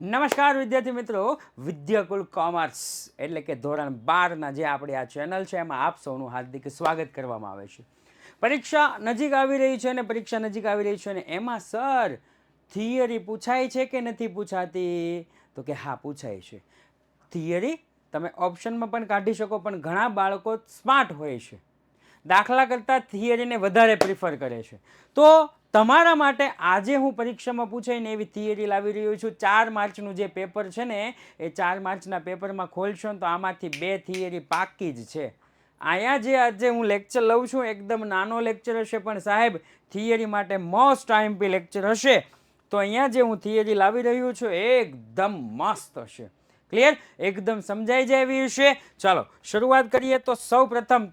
નમસ્કાર વિદ્યાર્થી મિત્રો, વિદ્યાકુલ કોમર્સ એટલે કે ધોરણ 12ના જે આપણી આ ચેનલ છે એમાં આપ સૌનું હાર્દિક સ્વાગત કરવામાં આવે છે. પરીક્ષા નજીક આવી રહી છે અને પરીક્ષા નજીક આવી રહી છે અને એમાં સર થિયરી પૂછાય છે કે નથી પૂછાતી? તો કે હા પૂછાય છે. થિયરી તમે ઓપ્શનમાં પણ કાઢી શકો, પણ ઘણા બાળકો સ્માર્ટ હોય છે, દાખલા કરતાં થિયરીને વધારે પ્રિફર કરે છે. તો તમારા માટે આજે હું પરીક્ષામાં પૂછાય ને એવી થિયરી લાવી રહ્યો છું. 4 માર્ચનું જે પેપર છે ને એ 4 માર્ચના પેપરમાં ખોલશો તો આમાંથી 2 થિયરી પાકી જ છે. અહીંયા જે આજે હું લેક્ચર લઉં છું એકદમ નાનો લેક્ચર હશે, પણ સાહેબ થિયરી માટે મોસ્ટ આઈએમપી લેક્ચર હશે. તો અહીંયા જે હું થિયરી લાવી રહ્યો છું એકદમ મસ્ત હશે. ક્લિયર? એકદમ સમજાઈ જાય એવી હશે. ચાલો શરૂઆત કરીએ. તો સૌપ્રથમ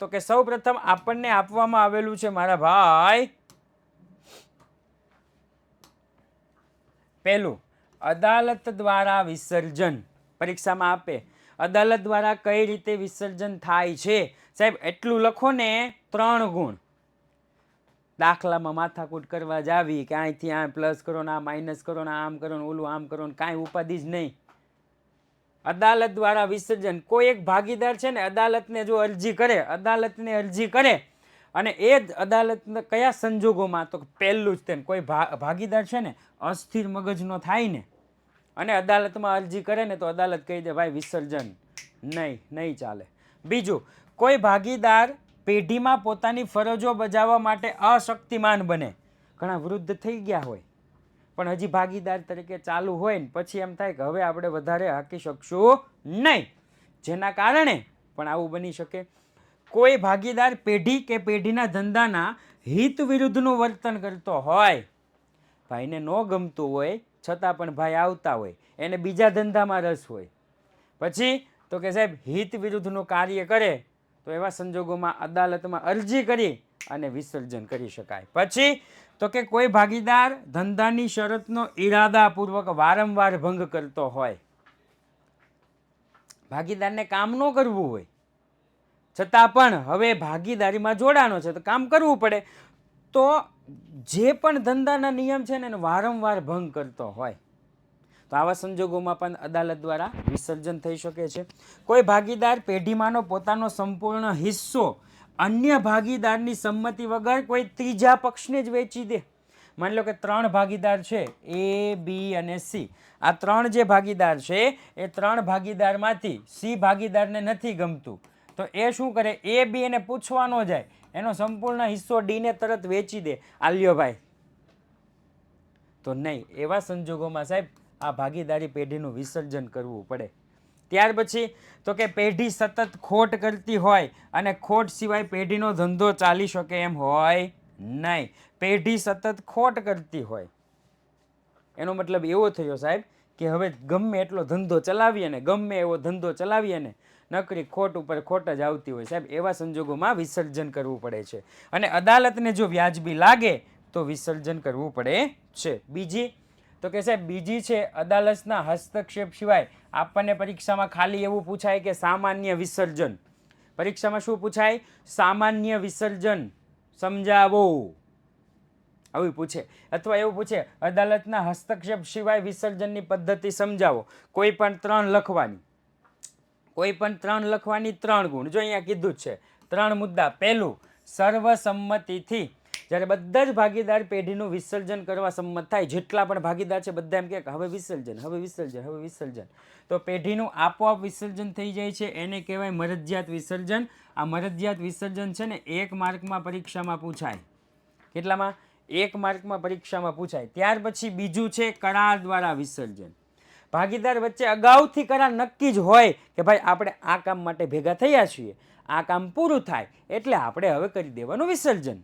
આપણને આપવામાં આવેલું છે મારા ભાઈ, પહેલું અદાલત દ્વારા વિસર્જન. પરીક્ષામાં આપે અદાલત દ્વારા કઈ રીતે વિસર્જન થાય છે. સાહેબ એટલું લખો ને 3 ગુણ. દાખલામાં માથાકૂટ કરવા જાવી કે અહીંથી આ પ્લસ કરો ને આ માઇનસ કરો ને આમ કરો ને ઓલું આમ કરો ને કાંઈ ઉપાધિ જ નહીં. અદાલત દ્વારા વિસર્જન. કોઈ એક ભાગીદાર છે ને અદાલતને જો અરજી કરે અને એ અદાલત કયા સંજોગોમાં, તો પહેલું જ તેમ કોઈ ભાગીદાર છે ને અસ્થિર મગજનો થાય ને અને અદાલતમાં અરજી કરે ને તો અદાલત કહી દે ભાઈ વિસર્જન નહીં ચાલે. બીજું, કોઈ ભાગીદાર પેઢીમાં પોતાની ફરજો બજાવવા માટે અશક્તિમાન બને. ઘણા વૃદ્ધ થઈ ગયા હોય પણ હજી ભાગીદાર તરીકે ચાલુ હોય ને પછી એમ થાય કે હવે આપણે વધારે હાકી શકશું નહીં, જેના કારણે પણ આવું બની શકે. કોઈ ભાગીદાર પેઢી કે પેઢીના ધંધાના હિત વિરુદ્ધનું વર્તન કરતો હોય, ભાઈને ન ગમતું હોય છતાં પણ ભાઈ આવતા હોય, એને બીજા ધંધામાં રસ હોય, પછી તો કે સાહેબ હિત વિરુદ્ધનું કાર્ય કરે તો એવા સંજોગોમાં અદાલતમાં અરજી કરી અને વિસર્જન કરી શકાય. પછી તો કે કોઈ ભાગીદાર ધંધાની શરતનો ઈરાદાપૂર્વક વારંવાર ભંગ કરતો હોય, ભાગીદારને કામ ન કરવું હોય છતાં પણ હવે ભાગીદારીમાં જોડાનો છે તો કામ કરવું પડે, તો જે પણ ધંધાના નિયમ છે ને એને વારંવાર ભંગ કરતો હોય તો આવા સંજોગોમાં પણ અદાલત દ્વારા વિસર્જન થઈ શકે છે. કોઈ ભાગીદાર પેઢીમાંનો પોતાનો સંપૂર્ણ હિસ્સો અન્ય ભાગીદારની સંમતિ વગર કોઈ ત્રીજા પક્ષને જ વેચી દે. માની લો કે 3 ભાગીદાર છે, એ બી અને સી. આ 3 જે ભાગીદાર છે એ 3 ભાગીદારમાંથી સી ભાગીદારને નથી ગમતું તો એ શું કરે, એ બી એને પૂછવા ન જાય, એનો સંપૂર્ણ હિસ્સો ડીને તરત વેચી દે, આલ્યો ભાઈ. તો નહીં, એવા સંજોગોમાં સાહેબ આ ભાગીદારી પેઢીનું વિસર્જન કરવું પડે. ત્યાર પછી તો કે પેઢી સતત ખોટ કરતી હોય અને ખોટ સિવાય પેઢીનો ધંધો ચાલી શકે એમ હોય નહીં. પેઢી સતત ખોટ કરતી હોય એનો મતલબ એવો થયો સાહેબ કે હવે ગમે એટલો ધંધો ચલાવીએ ને ગમે એવો ધંધો ચલાવીએ ને નકરી ખોટ ઉપર ખોટ જ આવતી હોય. સાહેબ એવા સંજોગોમાં વિસર્જન કરવું પડે છે અને અદાલતને જો વ્યાજબી લાગે તો વિસર્જન કરવું પડે છે. બીજી તો કે સાહેબ બીજી છે અદાલતના હસ્તક્ષેપ સિવાય આપણને પરીક્ષામાં ખાલી એવું પૂછાય કે સામાન્ય વિસર્જન. પરીક્ષામાં શું પૂછાય? સામાન્ય વિસર્જન સમજાવો, આવું પૂછે. અથવા એવું પૂછે અદાલતના હસ્તક્ષેપ સિવાય વિસર્જનની પદ્ધતિ સમજાવો. કોઈ પણ 3 લખવાની 3 ગુણ. જો અહીંયા કીધું જ છે 3 મુદ્દા. પહેલું, સર્વસંમતિથી. જ્યારે બધા જ ભાગીદાર પેઢીનું વિસર્જન કરવા સંમત થાય, જેટલા પણ ભાગીદાર છે બધા એમ કહે કે હવે વિસર્જન, તો પેઢીનું આપોઆપ વિસર્જન થઈ જાય છે, એને કહેવાય મરજિયાત વિસર્જન. આ મરજિયાત વિસર્જન છે ને 1 માર્કમાં પરીક્ષામાં પૂછાય. કેટલામાં? 1 માર્કમાં પરીક્ષામાં પૂછાય. ત્યાર પછી બીજું છે કરાર દ્વારા વિસર્જન. ભાગીદાર વચ્ચે અગાઉથી કરાર નક્કી જ હોય કે ભાઈ આપણે આ કામ માટે ભેગા થયા છીએ, આ કામ પૂરું થાય એટલે આપણે હવે કરી દેવાનું વિસર્જન.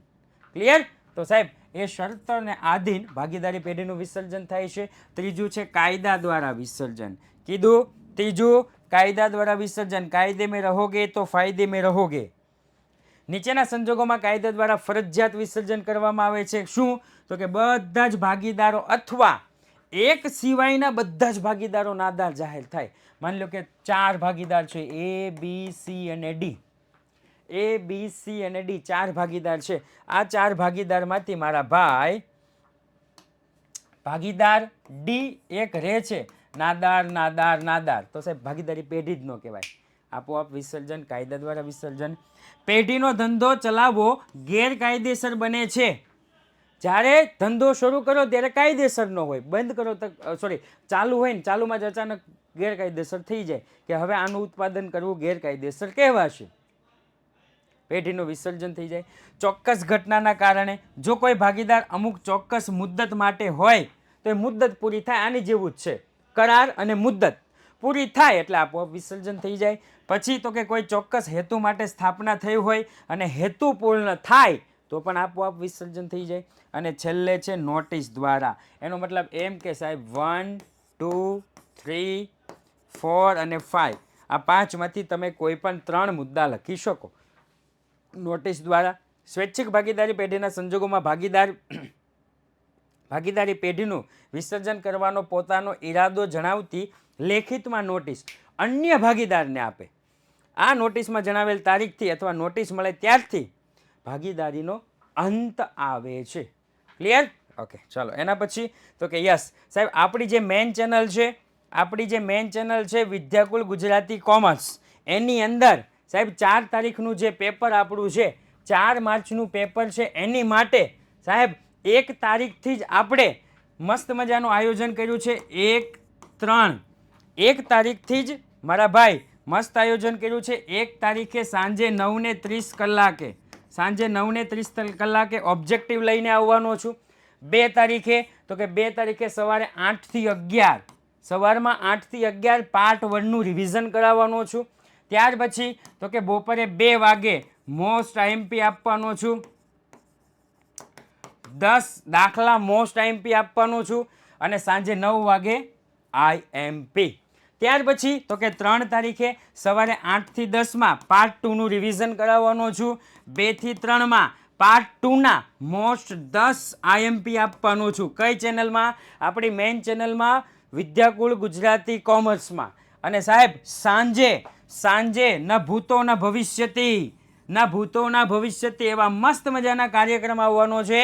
ક્લિયર? તો સાહેબ એ શરતોને આધીન ભાગીદારી પેઢીનું વિસર્જન થાય છે. ત્રીજું છે કાયદા દ્વારા વિસર્જન. કીધું ત્રીજું કાયદા દ્વારા વિસર્જન. કાયદે મેં રહોગે તો ફાયદે મેં રહોગે. નીચેના સંજોગોમાં કાયદા દ્વારા ફરજિયાત વિસર્જન કરવામાં આવે છે. શું? તો કે બધા જ ભાગીદારો અથવા એક સિવાયના બધા જ ભાગીદારો નાદાર જાહેર થાય. માની લો કે 4 ભાગીદાર છે, એ બી સી અને ડી. એ બી સી અને ડી 4 ભાગીદાર છે. આ 4 ભાગીદારમાંથી મારા ભાઈ ભાગીદાર ડી એક રહે છે, નાદાર નાદાર નાદાર, તો સાહેબ ભાગીદારી પેઢી જ ન કહેવાય. આપોઆપ વિસર્જન, કાયદા દ્વારા વિસર્જન. પેઢીનો ધંધો ચલાવવો ગેરકાયદેસર બને છે. જ્યારે ધંધો શરૂ કરો ત્યારે કાયદેસર ન હોય, બંધ કરો તો ચાલુ હોય ને ચાલુમાં જ અચાનક ગેરકાયદેસર થઈ જાય કે હવે આનું ઉત્પાદન કરવું ગેરકાયદેસર કહેવાશે. પેઢીનું વિસર્જન થઈ જાય. ચોક્કસ ઘટનાના કારણે જો કોઈ ભાગીદાર અમુક ચોક્કસ મુદ્દત માટે હોય તો એ મુદ્દત પૂરી થાય, આની જેવું જ છે. કરાર અને મુદ્દત પૂરી થાય એટલે આપોઆપ વિસર્જન થઈ જાય. પછી તો કે કોઈ ચોક્કસ હેતુ માટે સ્થાપના થઈ હોય અને હેતુ પૂર્ણ થાય તો પણ આપોઆપ વિસર્જન થઈ જાય. અને છેલ્લે છે નોટિસ દ્વારા. એનો મતલબ એમ કે સાહેબ 1, 2, 3, 4 અને 5 આ 5માંથી તમે કોઈ પણ 3 મુદ્દા લખી શકો નોટિસ દ્વારા. સ્વૈચ્છિક ભાગીદારી પેઢીના સંજોગોમાં ભાગીદારી પેઢીનું વિસર્જન કરવાનો પોતાનો ઈરાદો જણાવતી લેખિતમાં નોટિસ અન્ય ભાગીદારને આપે. આ નોટિસમાં જણાવેલ તારીખથી અથવા નોટિસ મળે ત્યારથી ભાગીદારીનો અંત આવે છે. ક્લિયર? ઓકે, ચાલો એના પછી તો કે યસ સાહેબ આપણી જે મેન ચેનલ છે વિદ્યાકુલ ગુજરાતી કોમર્સ, એની અંદર સાહેબ 4 તારીખનું જે પેપર આપણું છે, 4 માર્ચનું પેપર છે, એની માટે સાહેબ 1 તારીખથી જ આપણે મસ્ત મજાનું આયોજન કર્યું છે. 1 તારીખથી જ મારા ભાઈ મસ્ત આયોજન કર્યું છે. 1 તારીખે સાંજે 9:30 કલાકે ઓબ્જેક્ટિવ લઈને આવવાનો છું. 2 તારીખે તો કે 2 તારીખે સવારે 8 થી 11 સવારમાં 8 થી 11 પાર્ટ 1નું રિવિઝન કરાવવાનો છું. ત્યાર પછી તો કે બપોરે 2 વાગે મોસ્ટ આઈએમપી આપવાનો છું. 10 દાખલા મોસ્ટ આઈએમપી આપવાનો છું અને સાંજે 9 વાગે આઈએમપી. ત્યાર પછી તો કે 3 તારીખે સવારે 8 થી 10માં પાર્ટ 2નું રિવિઝન કરાવવાનો છું. 2 થી 3માં પાર્ટ 2ના મોસ્ટ 10 આઈએમપી આપવાનો છું. કઈ ચેનલમાં? આપણી મેઇન ચેનલમાં વિદ્યાકુલ ગુજરાતી કોમર્સમાં. અને સાહેબ સાંજે ન ભૂતો ન ભવિષ્યતિ એવા મસ્ત મજાના કાર્યક્રમ આવવાનો છે.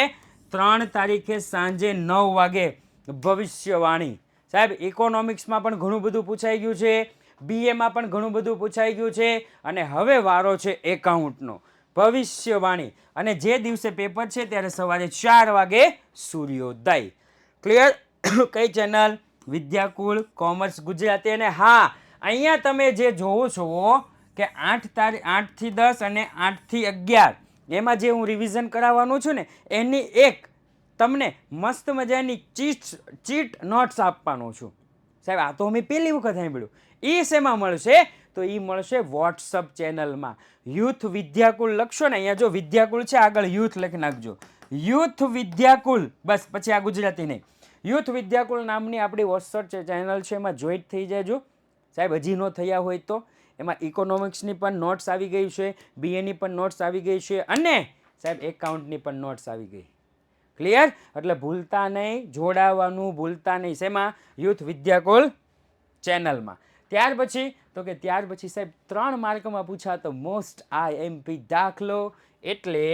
3 તારીખે સાંજે 9 વાગે ભવિષ્યવાણી. સાહેબ ઇકોનોમિક્સમાં પણ ઘણું બધું પૂછાઈ ગયું છે, બીએમાં પણ ઘણું બધું પૂછાઈ ગયું છે અને હવે વારો છે એકાઉન્ટનો. ભવિષ્યવાણી અને જે દિવસે પેપર છે ત્યારે સવારે 4 વાગે સૂર્યોદય. ક્લિયર? કઈ ચેનલ? વિદ્યાકુલ કોમર્સ ગુજરાતી. અને હા, અહીંયા તમે જે જોવો છો કે 8 થી 10 અને 8 થી 11 એમાં જે હું રિવિઝન કરાવવાનું છું ને એની એક તમને મસ્ત મજાની ચીટ નોટ્સ આપવાનો છું. સાહેબ આ તો અમે પહેલી વખત સાંભળ્યું. એ શેમાં મળશે? તો એ મળશે વોટ્સઅપ ચેનલમાં. યુથ વિદ્યાકુલ લખશો ને, અહીંયા જો વિદ્યાકુલ છે આગળ યુથ લખી નાખજો. યુથ વિદ્યાકુલ, બસ પછી આ ગુજરાતી નહીં. યુથ વિદ્યાકુલ નામની આપણી વોટ્સઅપ ચેનલ છે, એમાં જોઈન્ટ થઈ જાયજો સાહેબ. હજી ન થયા હોય તો એમાં ઇકોનોમિક્સની પણ નોટ્સ આવી ગઈ છે, બીએની પણ નોટ્સ આવી ગઈ છે અને સાહેબ એકાઉન્ટની પણ નોટ્સ આવી ગઈ. ક્લિયર? એટલે ભૂલતા નહીં, જોડાવાનું ભૂલતા નહીં. શેમાં? યુથ વિદ્યાકુલ ચેનલમાં. ત્યાર પછી સાહેબ 3 માર્કમાં પૂછાતો મોસ્ટ આઈએમપી દાખલો એટલે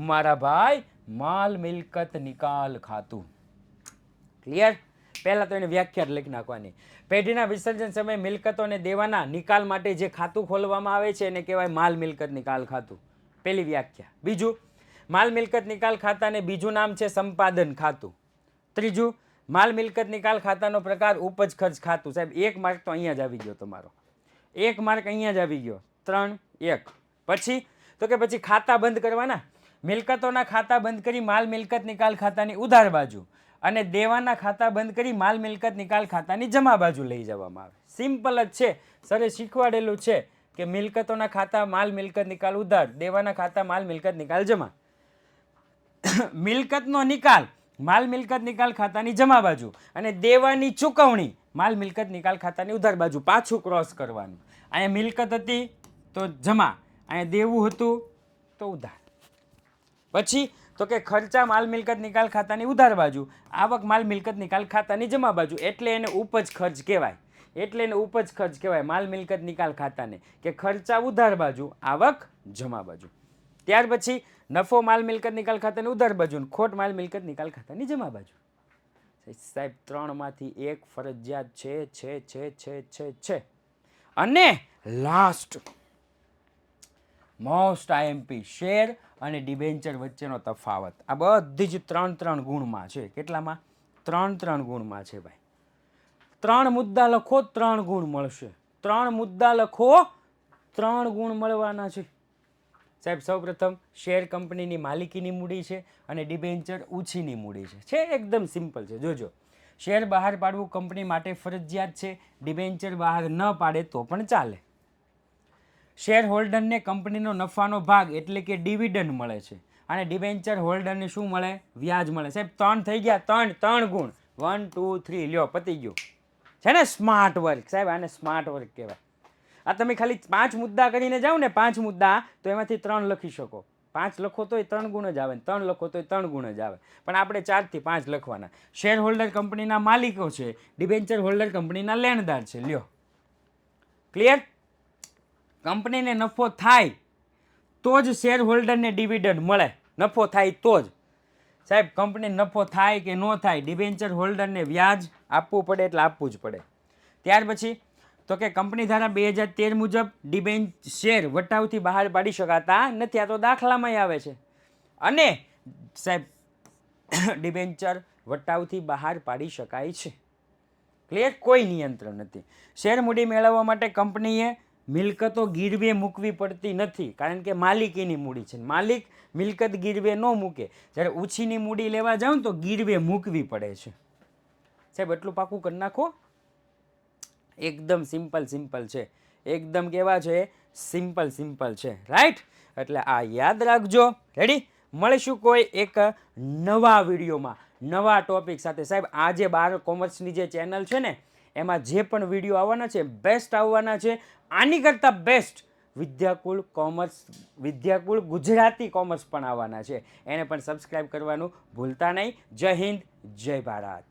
મારા ભાઈ માલ મિલકત નિકાલ ખાતું. ક્લિયર? પહેલા તો એને વ્યાખ્યા લખી નાખવાની. પેઢીના વિસર્જન સમયે મિલકતો અને દેવાના નિકાલ માટે જે ખાતું ખોલવામાં આવે છે એને કહેવાય માલ મિલકત નિકાલ ખાતું. પહેલી વ્યાખ્યા. બીજું, માલ મિલકત નિકાલ ખાતાને બીજું નામ છે સંપાદન ખાતું. ત્રીજું, માલ મિલકત નિકાલ ખાતાનો પ્રકાર ઉપજ ખર્ચ ખાતું. સાહેબ 1 માર્ક તો અહીંયા જ આવી ગયો તમારો. 1 માર્ક અહીંયા જ આવી ગયો. 3, 1. પછી તો કે પછી ખાતા બંધ કરવાના. મિલકતોના ખાતા બંધ કરી માલ મિલકત નિકાલ ખાતાની ઉધાર બાજુ અને દેવાના ખાતા બંધ કરી માલ મિલકત નિકાલ ખાતાની જમા બાજુ લઈ જવામાં આવે. સિમ્પલ જ છે. સરે શીખવાડેલું છે કે મિલકતોના ખાતા માલ મિલકત નિકાલ ઉધાર, દેવાના ખાતા માલ મિલકત નિકાલ જમા. મિલકતનો નિકાલ માલ મિલકત નિકાલ ખાતાની જમા બાજુ અને દેવાની ચૂકવણી માલ મિલકત નિકાલ ખાતાની ઉધાર બાજુ. પાછું ક્રોસ કરવાનું. અહીંયા મિલકત હતી તો જમા, અહીંયા દેવું હતું તો ઉધાર. પછી તો કે ખર્ચા માલ મિલકત નિકાલ ખાતાની ઉધાર બાજુ, આવક માલ મિલકત નિકાલ ખાતાની જમા બાજુ. એટલે એને ઉપજ ખર્ચ કહેવાય. માલ મિલકત નિકાલ ખાતાને કે ખર્ચા ઉધાર બાજુ, આવક જમા બાજુ. ત્યાર પછી નફો માલ મિલકત નિકાલ ખાતાની ઉધાર બાજુ, ખોટ માલ મિલકત નિકાલ ખાતાની જમા બાજુ. સાહેબ 3માંથી 1 ફરજિયાત છે. અને લાસ્ટ મોસ્ટ આઈએમપી, શેર અને ડિબેન્ચર વચ્ચેનો તફાવત. આ બધી જ 3 ગુણમાં છે. કેટલામાં? 3 ગુણમાં છે ભાઈ. 3 મુદ્દા લખો 3 ગુણ મળશે. 3 મુદ્દા લખો 3 ગુણ મળવાના છે. સાહેબ સૌપ્રથમ શેર કંપનીની માલિકીની મૂડી છે અને ડિબેન્ચર ઉછીની મૂડી છે. એકદમ સિમ્પલ છે. જોજો, શેર બહાર પાડવું કંપની માટે ફરજિયાત છે. ડિબેન્ચર બહાર ન પાડે તો પણ ચાલે. શેર હોલ્ડરને કંપનીનો નફાનો ભાગ એટલે કે ડિવિડન્ડ મળે છે અને ડિબેન્ચર હોલ્ડરને શું મળે? વ્યાજ મળે. સાહેબ 3 થઈ ગયા. 3 ગુણ. 1 2 3 લ્યો, પતી ગયું. છે ને સ્માર્ટ વર્ક. સાહેબ આને સ્માર્ટ વર્ક કહેવાય. આ તમે ખાલી 5 મુદ્દા કરીને જાઓ ને, 5 મુદ્દા, તો એમાંથી 3 લખી શકો. 5 લખો તોય 3 ગુણ જ આવે, 3 લખો તોય 3 ગુણ જ આવે. પણ આપણે 4 થી 5 લખવાના. શેર હોલ્ડર કંપનીના માલિકો છે, ડિબેન્ચર હોલ્ડર કંપનીના લેણદાર છે. લ્યો, ક્લિયર? કંપનીને નફો થાય તો જ શેર હોલ્ડરને ડિવિડન્ડ મળે. નફો થાય તો જ. સાહેબ કંપની નફો થાય કે ન થાય, ડિબેન્ચર હોલ્ડરને વ્યાજ આપવું પડે એટલે આપવું જ પડે. ત્યાર પછી તો કે કંપની ધારા 2013 મુજબ શેર વટાવથી બહાર પાડી શકાતા નથી. આ તો દાખલામાં આવે છે. અને સાહેબ ડિબેન્ચર વટાવથી બહાર પાડી શકાય છે. ક્લિયર? કોઈ નિયંત્રણ નથી. શેર મૂડી મેળવવા માટે કંપનીએ મિલકતો ગીરવે મૂકવી પડતી નથી, કારણ કે માલિકીની મૂડી છે. માલિક મિલકત ગીરવે ન મૂકે. જ્યારે ઉછીની મૂડી લેવા જાવ તો ગીરવે મૂકવી પડે છે. સાહેબ એટલું પાકું કરી નાખો. એકદમ સિમ્પલ છે. એકદમ કેવા છે? સિમ્પલ છે. રાઈટ? એટલે આ યાદ રાખજો. રેડી? મળીશું કોઈ એક નવા વિડીયોમાં નવા ટોપિક સાથે. સાહેબ આ જે 12 કોમર્સની જે ચેનલ છે ને, એમાં જે પણ વિડીયો આવવાના છે બેસ્ટ આવવાના છે. આની કરતાં બેસ્ટ વિદ્યાકુલ ગુજરાતી કોમર્સ પણ આવવાના છે. એને પણ સબસ્ક્રાઈબ કરવાનું ભૂલતા નહીં. જય હિન્દ, જય ભારત.